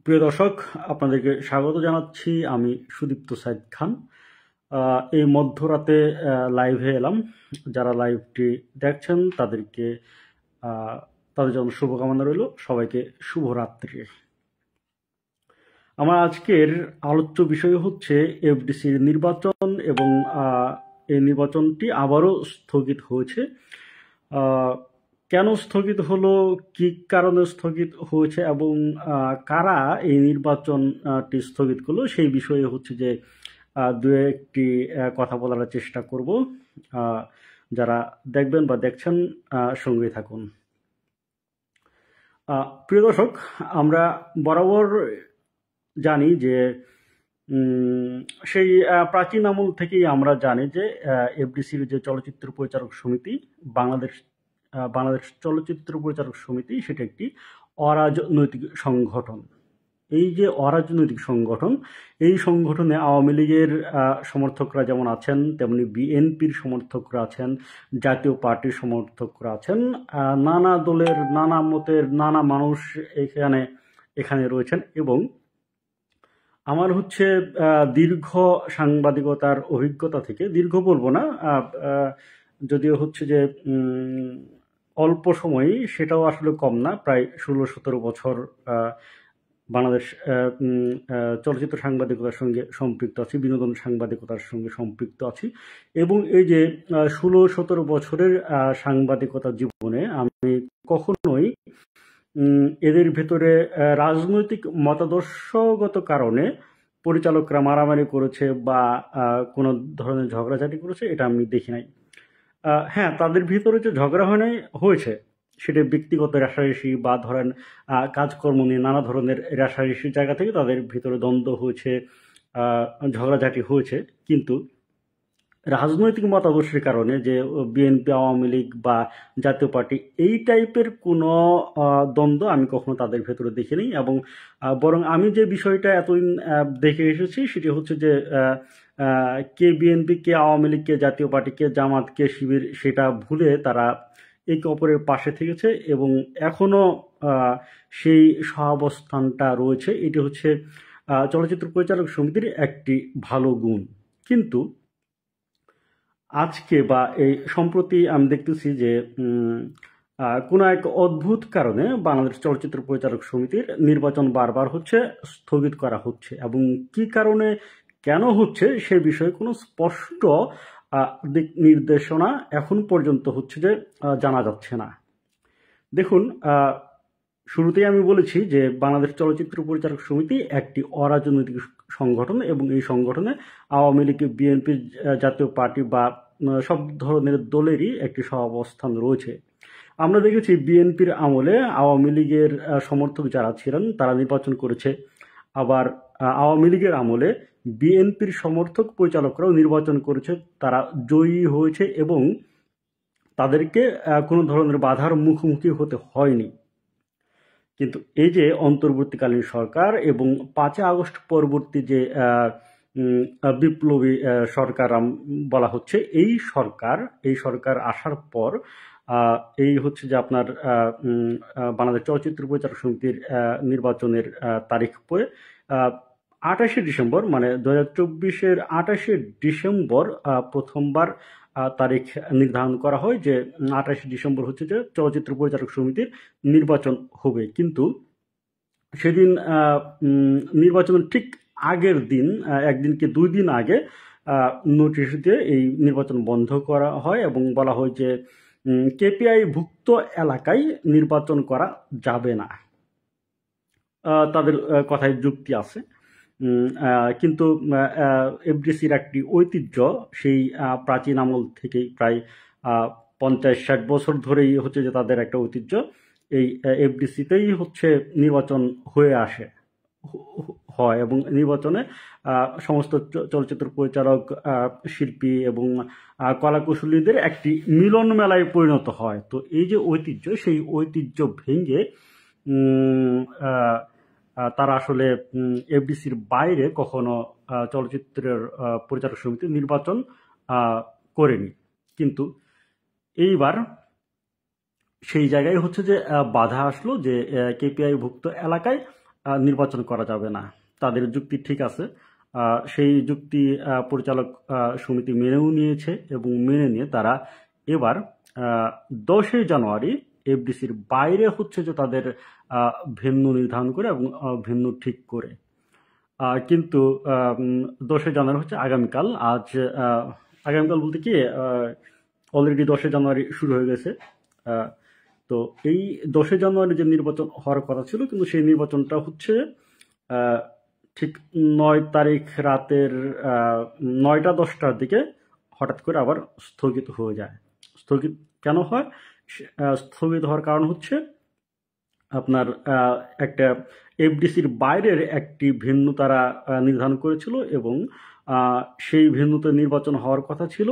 প্রিয় দর্শক, আপনাদেরকে স্বাগত জানাচ্ছি। আমি সুদীপ্ত সাইদ খান। এই মধ্যরাতে লাইভে এলাম। যারা লাইভটি দেখছেন তাদেরকে তাদের জন্য শুভকামনা রইল। সবাইকে শুভরাত্রি। আমার আজকের আলোচ্য বিষয় হচ্ছে এফডিসির নির্বাচন এবং এই নির্বাচনটি আবারও স্থগিত হয়েছে। কেন স্থগিত হলো, কি কারণে স্থগিত হয়েছে এবং কারা এই নির্বাচনটি স্থগিত করলো সেই বিষয়ে হচ্ছে যে দু একটি কথা বলার চেষ্টা করব। যারা দেখবেন বা দেখছেন সঙ্গে থাকুন। প্রিয় দর্শক, আমরা বরাবর জানি যে সেই প্রাচীন আমল থেকেই আমরা জানি যে এফডিসির যে চলচ্চিত্র পরিচালক সমিতি, বাংলাদেশ চলচ্চিত্র পরিচালক সমিতি, সেটা একটি অরাজনৈতিক সংগঠন। এই যে অরাজনৈতিক সংগঠন, এই সংগঠনে আওয়ামী লীগের সমর্থকরা যেমন আছেন, তেমনি বিএনপির সমর্থকরা আছেন, জাতীয় পার্টির সমর্থকরা আছেন, নানা দলের, নানা মতের, নানা মানুষ এখানে রয়েছেন। এবং আমার হচ্ছে দীর্ঘ সাংবাদিকতার অভিজ্ঞতা থেকে, দীর্ঘ বলবো না, যদিও হচ্ছে যে অল্প সময়ই, সেটাও আসলে কম না, প্রায় 16-17 বছর বাংলাদেশ চলচ্চিত্র সাংবাদিকতার সঙ্গে সম্পৃক্ত আছি, বিনোদন সাংবাদিকতার সঙ্গে সম্পৃক্ত আছি। এবং এই যে 16-17 বছরের সাংবাদিকতা জীবনে আমি কখনোই এদের ভেতরে রাজনৈতিক মতাদর্শগত কারণে পরিচালকরা মারামারি করেছে বা কোনো ধরনের ঝগড়াঝাটি করেছে, এটা আমি দেখি নাই। হ্যাঁ, তাদের ভিতরে যে ঝগড়া হয়েছে সেটা ব্যক্তিগত রেষারেষি বা ধরেন কাজকর্ম নিয়ে নানা ধরনের রেষারেষির জায়গা থেকে তাদের ভিতরে দ্বন্দ্ব হয়েছে, ঝগড়াঝাটি হয়েছে। কিন্তু রাজনৈতিক মতাদর্শের কারণে যে বিএনপি, আওয়ামী লীগ বা জাতীয় পার্টি, এই টাইপের কোনো দ্বন্দ্ব আমি কখনো তাদের ভেতরে দেখিনি। এবং বরং আমি যে বিষয়টা এতদিন দেখে এসেছি সেটি হচ্ছে যে কে বিএনপি, কে আওয়ামী লীগ, কে জাতীয় পার্টি, কে জামাত, কে শিবির, সেটা ভুলে তারা একে অপরের পাশে থেকেছে এবং এখনো সেই সহাবস্থানটা রয়েছে। এটি হচ্ছে চলচ্চিত্র পরিচালক সমিতির একটি ভালো গুণ। কিন্তু আজকে বা এই সম্প্রতি আমি দেখতেছি যে কোনো এক অদ্ভুত কারণে বাংলাদেশ চলচ্চিত্র পরিচালক সমিতির নির্বাচন বারবার হচ্ছে স্থগিত করা হচ্ছে। এবং কি কারণে, কেন হচ্ছে সে বিষয়ে কোনো স্পষ্ট দিক নির্দেশনা এখন পর্যন্ত হচ্ছে যে জানা যাচ্ছে না। দেখুন, শুরুতেই আমি বলেছি যে বাংলাদেশ চলচ্চিত্র পরিচালক সমিতি একটি অরাজনৈতিক সংগঠন এবং এই সংগঠনে আওয়ামী লীগ, বিএনপি, জাতীয় পার্টি বা সব ধরনের দলেরই একটি সহাবস্থান রয়েছে। আমরা দেখেছি বিএনপির আমলে আওয়ামী লীগের সমর্থক যারা ছিলেন তারা নির্বাচন করেছে, আবার আওয়ামী লীগের আমলে বিএনপির সমর্থক পরিচালকরাও নির্বাচন করেছে, তারা জয়ী হয়েছে এবং তাদেরকে কোনো ধরনের বাধার মুখোমুখি হতে হয়নি। কিন্তু এই যে অন্তর্বর্তীকালীন সরকার এবং 5 আগস্ট পরবর্তী যে বিপ্লবী সরকার বলা হচ্ছে, এই সরকার আসার পর এই হচ্ছে যে আপনার বাংলাদেশ চলচ্চিত্র পরিচালক সমিতির নির্বাচনের তারিখ পরে 28শে ডিসেম্বর, মানে 2024-এর 28শে ডিসেম্বর প্রথমবার তারিখ নির্ধারণ করা হয় যে 28শে ডিসেম্বর হচ্ছে যে চলচ্চিত্র পরিচালক সমিতির নির্বাচন হবে। কিন্তু সেদিন নির্বাচনের ঠিক আগের দিন, একদিনকে 2 দিন আগে নোটিশ দিয়ে এই নির্বাচন বন্ধ করা হয় এবং বলা হয় যে কেপিআই ভুক্ত এলাকায় নির্বাচন করা যাবে না। তাদের কথায় যুক্তি আছে, কিন্তু এফডিসির একটি ঐতিহ্য, সেই প্রাচীন আমল থেকেই প্রায় 50-60 বছর ধরেই হচ্ছে যে তাদের একটা ঐতিহ্য, এই এফডিসিতেই হচ্ছে নির্বাচন হয় এবং নির্বাচনে সমস্ত চলচ্চিত্র পরিচালক, শিল্পী এবং কলাকুশলীদের একটি মিলন মেলায় পরিণত হয়। তো এই যে ঐতিহ্য, সেই ঐতিহ্য ভেঙে তারা আসলে এফডিসির বাইরে কখনো চলচ্চিত্রের পরিচালক সমিতি নির্বাচন করেনি। কিন্তু এইবার সেই জায়গায় হচ্ছে যে বাধা আসলো যে কেপিআই ভুক্ত এলাকায় নির্বাচন করা যাবে না। তাদের যুক্তি ঠিক আছে, সেই যুক্তি পরিচালক সমিতি মেনেও নিয়েছে এবং মেনে নিয়ে তারা এবার 10 জানুয়ারি এফডিসির বাইরে হচ্ছে যে তাদের ভেন্যু নির্ধারণ করে এবং ভেন্যু ঠিক করে। কিন্তু 10 জানুয়ারি হচ্ছে আগামীকাল। আগামীকাল বলতে কি অলরেডি 10 জানুয়ারি শুরু হয়ে গেছে। তো এই 10 জানুয়ারি যে নির্বাচন হওয়ার কথা ছিল, কিন্তু সেই নির্বাচনটা হচ্ছে ঠিক 9 তারিখ রাতের 9টা-10টার দিকে হঠাৎ করে আবার স্থগিত হয়ে যায়। স্থগিত কেন হয়? স্থগিত হওয়ার কারণ হচ্ছে আপনার একটা এফডিসির বাইরের একটি ভেন্যু তারা নির্ধারণ করেছিল এবং সেই ভেন্যুতে নির্বাচন হওয়ার কথা ছিল,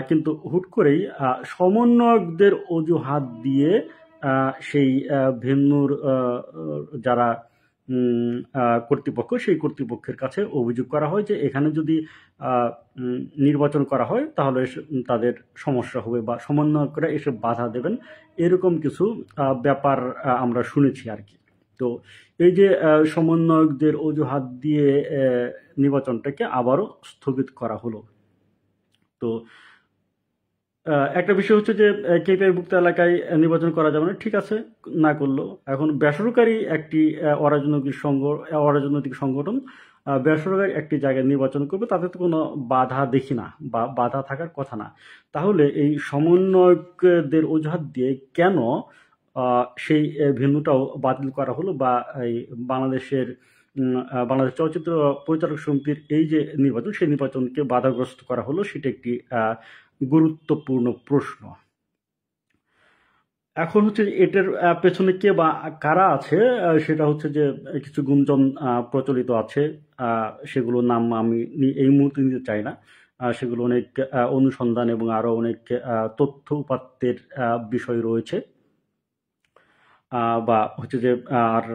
কিন্তু হুট করেই সমন্বয়কদের অজুহাত দিয়ে সেই ভেন্যুর যারা কর্তৃপক্ষ, সেই কর্তৃপক্ষের কাছে অভিযোগ করা হয় যে এখানে যদি নির্বাচন করা হয় তাহলে তাদের সমস্যা হবে বা সমন্বয়করা এসে বাধা দেবেন, এরকম কিছু ব্যাপার আমরা শুনেছি আর কি। তো এই যে সমন্বয়কদের অজুহাত দিয়ে নির্বাচনটাকে আবারও স্থগিত করা হলো। তো একটা বিষয় হচ্ছে যে কেপিআইভুক্ত এলাকায় নির্বাচন করা যাবে না, ঠিক আছে, না করলো। এখন বেসরকারি একটি অরাজনৈতিক সংগঠন বেসরকারি একটি জায়গায় নির্বাচন করবে, তাতে তো কোনো বাধা দেখি না বা বাধা থাকার কথা না। তাহলে এই সমন্বয়কদের অজুহাত দিয়ে কেন সেই ভেন্যুটাও বাতিল করা হলো বা এই বাংলাদেশ চলচ্চিত্র পরিচালক সমিতির এই যে নির্বাচন, সেই নির্বাচনকে বাধাগ্রস্ত করা হলো, সেটা একটি গুরুত্বপূর্ণ প্রশ্ন। এখন হচ্ছে এটার পেছনে কে বা কারা আছে, সেটা হচ্ছে যে কিছু গুঞ্জন প্রচলিত আছে, সেগুলোর নাম আমি এই মুহূর্তে নিতে চাই না। সেগুলো অনেক অনুসন্ধান এবং আরো অনেক তথ্য উপাত্তের বিষয় রয়েছে, বা হচ্ছে যে আর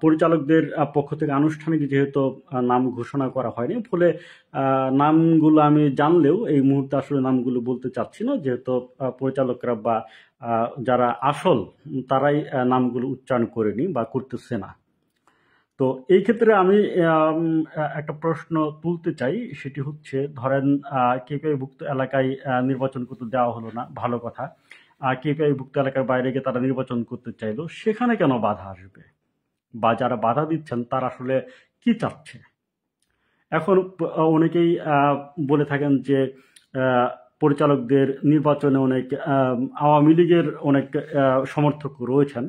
পরিচালকদের পক্ষ থেকে আনুষ্ঠানিক যেহেতু নাম ঘোষণা করা হয়নি, ফলে নামগুলো আমি জানলেও এই মুহূর্তে আসলে নামগুলো বলতে চাচ্ছি না, যেহেতু পরিচালকরা বা যারা আসল তারাই নামগুলো উচ্চারণ করেনি বা করতেছে না। তো এই ক্ষেত্রে আমি একটা প্রশ্ন তুলতে চাই, সেটি হচ্ছে ধরেন কেপিআইভুক্ত এলাকায় নির্বাচন করতে দেওয়া হলো না, ভালো কথা। কেপিআইভুক্ত এলাকার বাইরে গিয়ে তারা নির্বাচন করতে চাইলো, সেখানে কেন বাধা আসবে বা যারা বাধা দিচ্ছেন তারা আসলে কি চাচ্ছে? এখন অনেকেই বলে থাকেন যে পরিচালকদের নির্বাচনে অনেক আওয়ামী লীগের অনেক সমর্থক রয়েছেন।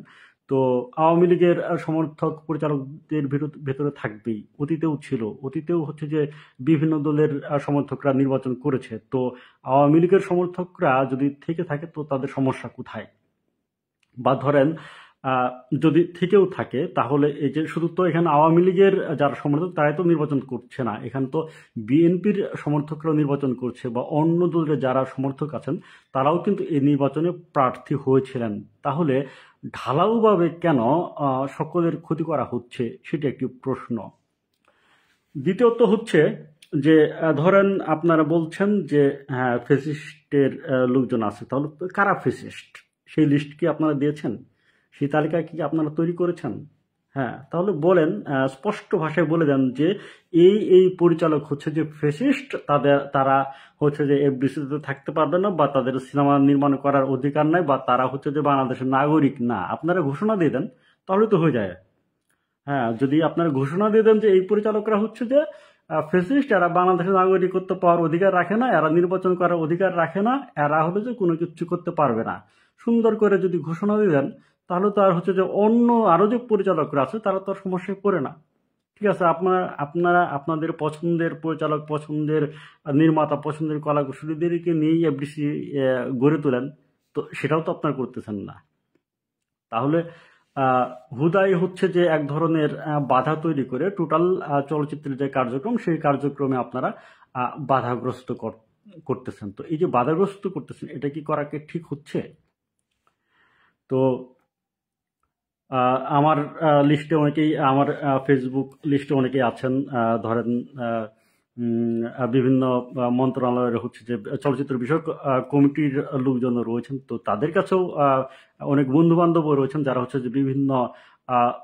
তো আওয়ামী লীগের সমর্থক পরিচালকদের ভেতরে থাকবেই, অতীতেও ছিল, অতীতেও হচ্ছে যে বিভিন্ন দলের সমর্থকরা নির্বাচন করেছে। তো আওয়ামী লীগের সমর্থকরা যদি থেকে থাকে তো তাদের সমস্যা কোথায়? বা ধরেন যদি থেকেও থাকে, তাহলে এই যে শুধু তো এখানে আওয়ামী লীগের যারা সমর্থক তারাই তো নির্বাচন করছে না, এখানে তো বিএনপির সমর্থকরাও নির্বাচন করছে বা অন্য দলের যারা সমর্থক আছেন তারাও কিন্তু এই নির্বাচনে প্রার্থী হয়েছিলেন। তাহলে ঢালাওভাবে কেন সকলের ক্ষতি করা হচ্ছে, সেটা একটি প্রশ্ন। দ্বিতীয়ত হচ্ছে যে ধরেন আপনারা বলছেন যে হ্যাঁ ফেসিস্টের লোকজন আছে, তাহলে কারা ফেসিস্ট সেই লিস্ট কি আপনারা দিয়েছেন? সেই তালিকা কি আপনারা তৈরি করেছেন? হ্যাঁ, তাহলে বলেন, স্পষ্ট ভাষায় বলে দেন যে এই পরিচালক হচ্ছে যে ফেসিস্ট, তারা হচ্ছে যে এফডিসিতে থাকতে পারবে না বা তাদের সিনেমা নির্মাণ করার অধিকার নাই বা তারা হচ্ছে যে বাংলাদেশের নাগরিক না। আপনারা ঘোষণা দিয়ে দেন, তাহলে তো হয়ে যায়। হ্যাঁ, যদি আপনারা ঘোষণা দিয়ে দেন যে এই পরিচালকরা হচ্ছে যে ফেসিস্ট, এরা বাংলাদেশের নাগরিকত্ব পাওয়ার অধিকার রাখে না, এরা নির্বাচন করার অধিকার রাখে না, এরা হলো যে কোনো কিছু করতে পারবে না, সুন্দর করে যদি ঘোষণা দিয়ে দেন, তাহলে তো আর হচ্ছে যে অন্য আরো যে পরিচালকরা আছে তারা তো আর সমস্যায় পড়ে না। ঠিক আছে, আপনারা আপনাদের পছন্দের পরিচালক, পছন্দের নির্মাতা, পছন্দের কলাকুশলীদেরকে নিয়েই এফডিসি গড়ে তোলেন, তো সেটাও তো আপনারা করতেছেন না। তাহলে হুদাই হচ্ছে যে এক ধরনের বাধা তৈরি করে টোটাল চলচ্চিত্রের যে কার্যক্রম, সেই কার্যক্রমে আপনারা বাধাগ্রস্ত করতেছেন। তো এই যে বাধাগ্রস্ত করতেছেন, এটা কি করাকে ঠিক হচ্ছে? তো আমার লিস্টে অনেকেই, আমার ফেসবুক লিস্টে অনেকেই আছেন, ধরেন বিভিন্ন মন্ত্রণালয়ের হচ্ছে যে চলচ্চিত্র বিষয়ক কমিটির লোকজন রয়েছেন, তো তাদের কাছেও অনেক বন্ধু বান্ধবও রয়েছেন যারা হচ্ছে যে বিভিন্ন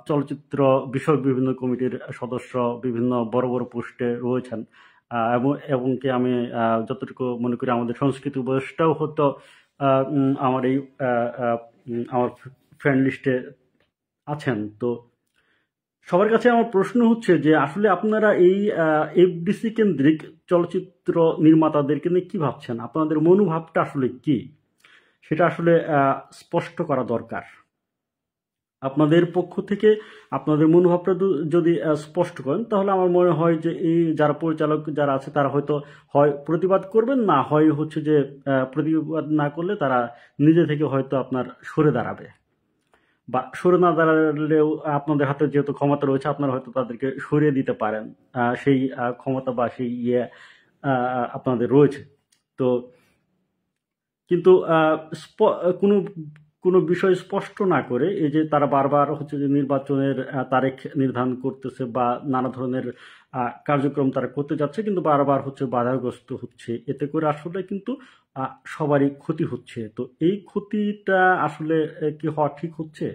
চলচ্চিত্র বিষয়ক বিভিন্ন কমিটির সদস্য, বিভিন্ন বড় বড় পোস্টে রয়েছেন। এবং এবং কি আমি যতটুকু মনে করি আমাদের সংস্কৃতি উপদেষ্টাও হয়তো আমার এই আমার ফ্রেন্ড লিস্টে আছেন। তো সবার কাছে আমার প্রশ্ন হচ্ছে যে আসলে আপনারা এই এফডিসি কেন্দ্রিক চলচ্চিত্র নির্মাতাদেরকে নিয়ে কি ভাবছেন? আপনাদের মনোভাবটা আসলে কি? সেটা আসলে স্পষ্ট করা দরকার। আপনাদের পক্ষ থেকে আপনাদের মনোভাবটা যদি স্পষ্ট করেন, তাহলে আমার মনে হয় যে এই যারা পরিচালক যারা আছে তারা হয়তো হয় প্রতিবাদ করবেন, না হয় হচ্ছে যে প্রতিবাদ না করলে তারা নিজে থেকে হয়তো আপনার সরে দাঁড়াবে, বা সরে না দাঁড়ালেও আপনাদের হাতে যেহেতু ক্ষমতা রয়েছে আপনারা হয়তো তাদেরকে সরিয়ে দিতে পারেন। সেই ক্ষমতা বা সেই আপনাদের রয়েছে। তো কিন্তু কোনো কোনো বিষয় স্পষ্ট না করে এই যে তারা বারবার হচ্ছে যে নির্বাচনের তারিখ নির্ধারণ করতেছে বা নানা ধরনের কার্যক্রম তারা করতে যাচ্ছে, কিন্তু বারবার হচ্ছে বাধাগ্রস্ত হচ্ছে, এতে করে আসলে কিন্তু সবারই ক্ষতি হচ্ছে। তো এই ক্ষতিটা আসলে কি হওয়া ঠিক হচ্ছে?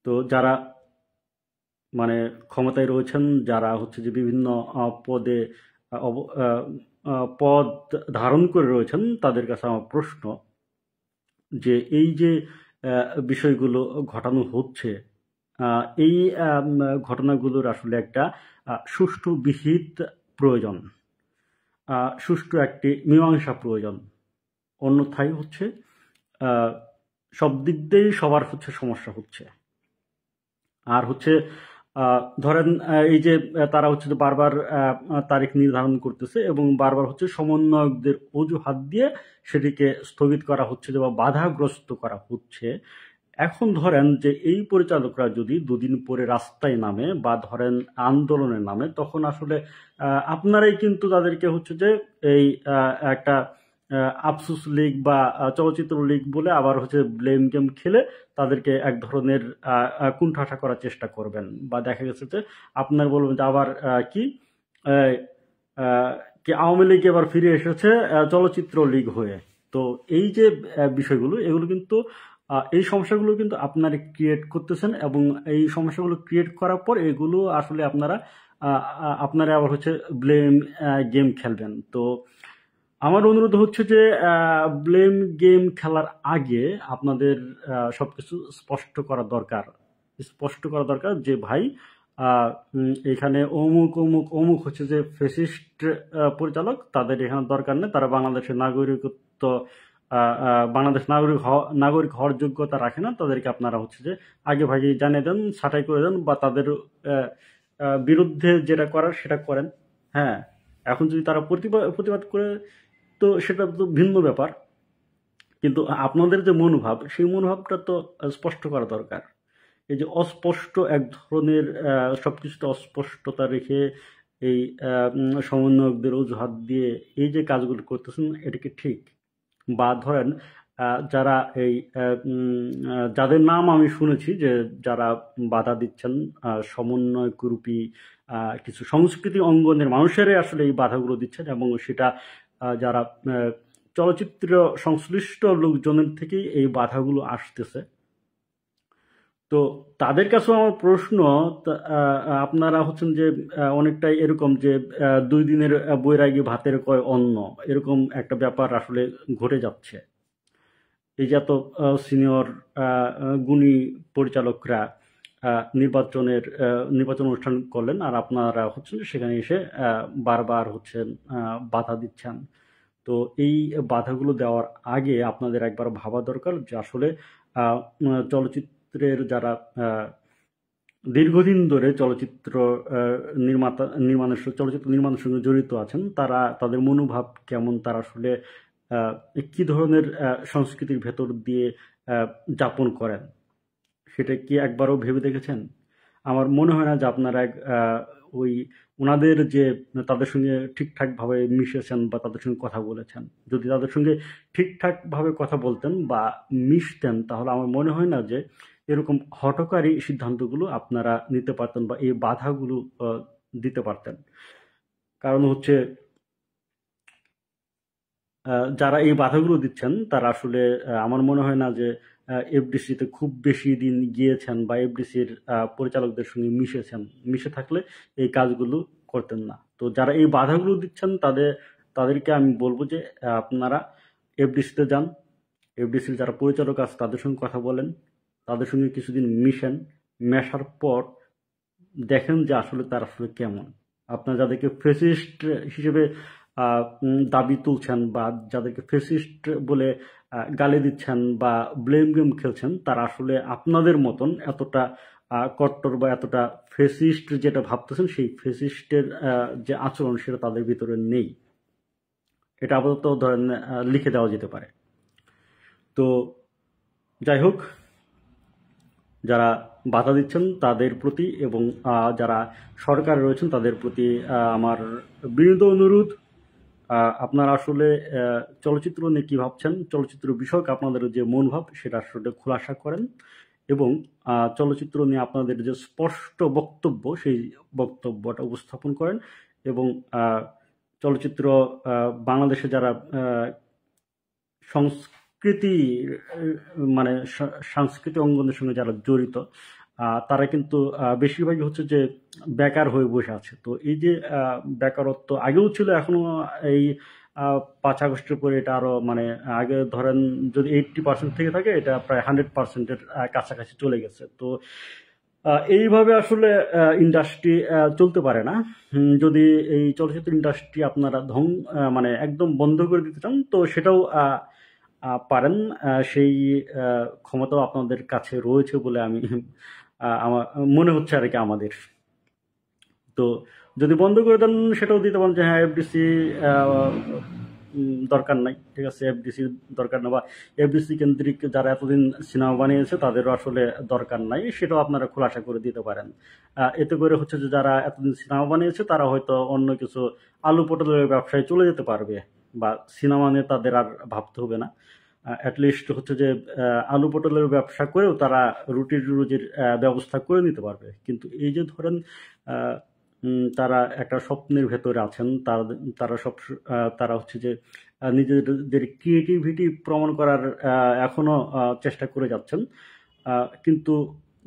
তো যারা মানে ক্ষমতায় রয়েছেন, যারা হচ্ছে যে বিভিন্ন পদে পদ ধারণ করে রয়েছেন, তাদের কাছে আমার প্রশ্ন যে এই যে বিষয়গুলো ঘটানো হচ্ছে, এই ঘটনাগুলোর আসলে একটা সুষ্ঠু বিহিত প্রয়োজন, সুষ্ঠু একটি মীমাংসা প্রয়োজন। অন্যথায় হচ্ছে আহ, সব দিক দিয়েই সবার হচ্ছে সমস্যা হচ্ছে। আর হচ্ছে ধরেন এই যে তারা হচ্ছে যে বারবার তারিখ নির্ধারণ করতেছে এবং বারবার হচ্ছে সমন্বয়কদের অজুহাত দিয়ে সেটিকে স্থগিত করা হচ্ছে বা বাধাগ্রস্ত করা হচ্ছে। এখন ধরেন যে এই পরিচালকরা যদি দুদিন পরে রাস্তায় নামে বা ধরেন আন্দোলনে নামে, তখন আসলে আপনারাই কিন্তু তাদেরকে হচ্ছে যে এই একটা আফসোস লীগ বা চলচ্চিত্র লীগ বলে আবার হচ্ছে ব্লেম গেম খেলে তাদেরকে এক ধরনের কুণ্ঠাসা করার চেষ্টা করবেন, বা দেখা গেছে যে আপনার বলবেন যে আবার কি আহ, আহ, কি আওয়ামী লীগ এবার ফিরে এসেছে চলচ্চিত্র লীগ হয়ে। তো এই যে বিষয়গুলো, এগুলো কিন্তু এই সমস্যাগুলো কিন্তু আপনারা ক্রিয়েট করতেছেন, এবং এই সমস্যাগুলো ক্রিয়েট করার পর এগুলো আসলে আপনারা আবার হচ্ছে ব্লেম গেম খেলবেন। তো আমার অনুরোধ হচ্ছে যে ব্লেম গেম খেলার আগে আপনাদের সবকিছু স্পষ্ট করা দরকার। স্পষ্ট করা দরকার যে ভাই এখানে অমুক অমুক অমুক হচ্ছে যে ফেসিস্ট পরিচালক, তাদের এখানে দরকার নেই, তারা বাংলাদেশের নাগরিকত্ব বাংলাদেশ নাগরিক হওয়ার যোগ্যতা রাখে না, তাদেরকে আপনারা হচ্ছে যে আগে ভাগে জানিয়ে দেন, ছাঁটাই করে দেন, বা তাদের বিরুদ্ধে যেটা করার সেটা করেন। হ্যাঁ, এখন যদি তারা প্রতিবাদ করে, তো সেটা তো ভিন্ন ব্যাপার, কিন্তু আপনাদের যে মনোভাব সেই মনোভাবটা তো স্পষ্ট করা দরকার। এই যে অস্পষ্ট এক ধরনের সবকিছুতে অস্পষ্টতা রেখে এই সমন্বয়কদের অজুহাত দিয়ে এই যে কাজগুলো করতেছেন, এটা কি ঠিক? বা ধরেন যারা এই যাদের নাম আমি শুনেছি যে যারা বাধা দিচ্ছেন, সমন্বয়করূপী কিছু সংস্কৃতি অঙ্গনের মানুষেরাই আসলে এই বাধাগুলো দিচ্ছেন, এবং সেটা যারা চলচ্চিত্র সংশ্লিষ্ট লোকজনের থেকেই এই বাধাগুলো আসতেছে। তো তাদের কাছেও আমার প্রশ্ন, আপনারা হচ্ছেন যে অনেকটাই এরকম যে 2 দিনের বৈরাগী ভাতের কয় অন্ন, এরকম একটা ব্যাপার আসলে ঘটে যাচ্ছে। এই যে এত সিনিয়র গুণী পরিচালকরা নির্বাচন অনুষ্ঠান করলেন, আর আপনারা হচ্ছেন সেখানে এসে বারবার হচ্ছেন বাধা দিচ্ছেন। তো এই বাধাগুলো দেওয়ার আগে আপনাদের একবার ভাবা দরকার যে আসলে চলচ্চিত্রের যারা দীর্ঘদিন ধরে চলচ্চিত্র চলচ্চিত্র নির্মাণের সঙ্গে জড়িত আছেন, তাদের মনোভাব কেমন, তারা আসলে কি ধরনের সংস্কৃতির ভেতর দিয়ে যাপন করেন, সেটা কি একবারও ভেবে দেখেছেন? আমার মনে হয় না যে আপনারা ওই ওনাদের যে তাদের সঙ্গে ঠিকঠাক ভাবে মিশেছেন বা তাদের সঙ্গে কথা বলেছেন। যদি তাদের সঙ্গে ঠিকঠাক ভাবে কথা বলতেন বা মিশতেন, তাহলে আমার মনে হয় না যে এরকম হঠকারী সিদ্ধান্তগুলো আপনারা নিতে পারতেন বা এই বাধাগুলো দিতে পারতেন। কারণ হচ্ছে যারা এই বাধাগুলো দিচ্ছেন তারা আসলে আমার মনে হয় না যে এফডিসিতে খুব বেশি দিন গিয়েছেন বা এফডিসির পরিচালকদের সঙ্গে মিশেছেন। মিশে থাকলে এই কাজগুলো করতেন না। তো যারা এই বাধাগুলো দিচ্ছেন তাদেরকে আমি বলবো যে আপনারা এফডিসিতে যান। এফডিসির যারা পরিচালক আছে তাদের সঙ্গে কথা বলেন, তাদের সঙ্গে কিছুদিন মিশেন। মেশার পর দেখেন যে আসলে তারা আসলে কেমন। আপনারা যাদেরকে ফেসিস্ট হিসেবে দাবি তুলছেন বা যাদেরকে ফেসিস্ট বলে গালি দিচ্ছেন বা ব্লেম গেম খেলছেন, তারা আসলে আপনাদের মতন এতটা কট্টর বা এতটা ফেসিস্ট যেটা ভাবতেছেন সেই ফেসিস্টের যে আচরণ সেটা তাদের ভিতরে নেই। এটা আপাতত ধরেন লিখে দেওয়া যেতে পারে। তো যাই হোক, যারা বাধা দিচ্ছেন তাদের প্রতি এবং যারা সরকারে রয়েছেন তাদের প্রতি আমার বিনীত অনুরোধ, আপনারা আসলে চলচ্চিত্র নিয়ে কী ভাবছেন, চলচ্চিত্র বিষয়ক আপনাদের যে মনোভাব সেটা আসলে খোলাসা করেন এবং চলচ্চিত্র নিয়ে আপনাদের যে স্পষ্ট বক্তব্য সেই বক্তব্যটা উপস্থাপন করেন এবং চলচ্চিত্র বাংলাদেশে যারা সংস্কৃতি মানে সাংস্কৃতিক অঙ্গনের সঙ্গে যারা জড়িত তারা কিন্তু বেশিরভাগই হচ্ছে যে বেকার হয়ে বসে আছে। তো এই যে বেকারত্ব আগেও ছিল, এখনো এই 5 আগস্টের পরে এটা আরো মানে আগে ধরেন যদি 80% থেকে থাকে এটা প্রায় 100%-এর কাছাকাছি চলে গেছে। তো এইভাবে আসলে ইন্ডাস্ট্রি চলতে পারে না। যদি এই চলচ্চিত্র ইন্ডাস্ট্রি আপনারা মানে একদম বন্ধ করে দিতে চান তো সেটাও পারেন। সেই ক্ষমতাও আপনাদের কাছে রয়েছে বলে আমার মনে হচ্ছে আর কি আমাদের। তো যদি বন্ধ করে দেন সেটাও দিতে পারেন যে হ্যাঁ এফডিসি দরকার নাই, ঠিক আছে, এফডিসি দরকার না, বা এফডিসি কেন্দ্রিক যারা এতদিন সিনেমা বানিয়েছে তাদেরও আসলে দরকার নাই, সেটাও আপনারা খোলাসা করে দিতে পারেন। এতে করে হচ্ছে যে যারা এতদিন সিনেমা বানিয়েছে তারা হয়তো অন্য কিছু আলু পটলের ব্যবসায় চলে যেতে পারবে বা সিনেমা নিয়ে তাদের আর ভাবতে হবে না। অ্যাটলিস্ট হচ্ছে যে আলু পটলের ব্যবসা করেও তারা রুজির ব্যবস্থা করে নিতে পারবে। কিন্তু এই যে ধরেন তারা একটা স্বপ্নের ভেতরে আছেন, তারা হচ্ছে যে নিজেদের ক্রিয়েটিভিটি প্রমাণ করার এখনো চেষ্টা করে যাচ্ছেন, কিন্তু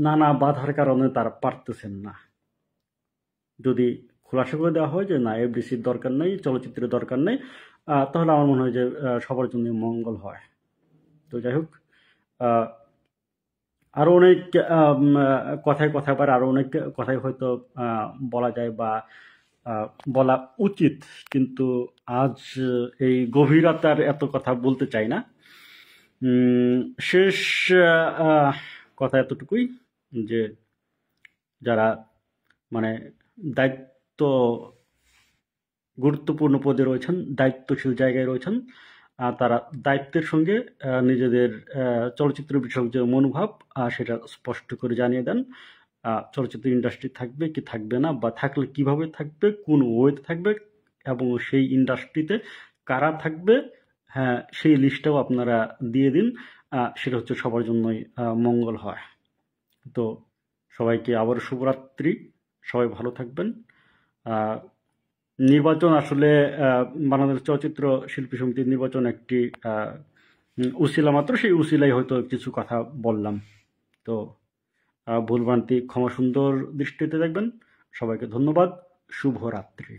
নানা বাধার কারণে তারা পারতেছেন না। যদি খোলাসা করে দেওয়া হয় যে না এফডিসির দরকার নেই, চলচ্চিত্রের দরকার নেই, তাহলে আমার মনে হয় যে সবার জন্য মঙ্গল হয়। তো যাই হোক, আরো অনেক কথায় পারে, আরো অনেক কথাই হয়তো বলা যায় বা বলা উচিত, কিন্তু আজ এই গভীর রাতে এত কথা বলতে চাই না। শেষ কথা এতটুকুই যে যারা মানে দায়িত্ব গুরুত্বপূর্ণ পদে রয়েছেন, দায়িত্বশীল জায়গায় রয়েছেন, তারা দায়িত্বের সঙ্গে নিজেদের চলচ্চিত্র বিষয়ক যে মনোভাব সেটা স্পষ্ট করে জানিয়ে দেন। চলচ্চিত্র ইন্ডাস্ট্রি থাকবে কি থাকবে না, বা থাকলে কিভাবে থাকবে, কোন ওয়েতে থাকবে, এবং সেই ইন্ডাস্ট্রিতে কারা থাকবে, হ্যাঁ সেই লিস্টটাও আপনারা দিয়ে দিন। সেটা হচ্ছে সবার জন্যই মঙ্গল হয়। তো সবাইকে আবার শুভরাত্রি, সবাই ভালো থাকবেন। নির্বাচন আসলে বাংলাদেশ চলচ্চিত্র শিল্পী সমিতির নির্বাচন একটি উসিলা মাত্র, সেই উসিলাই হয়তো কিছু কথা বললাম। তো ভুলভ্রান্তি ক্ষমা সুন্দর দৃষ্টিতে দেখবেন। সবাইকে ধন্যবাদ, শুভরাত্রি।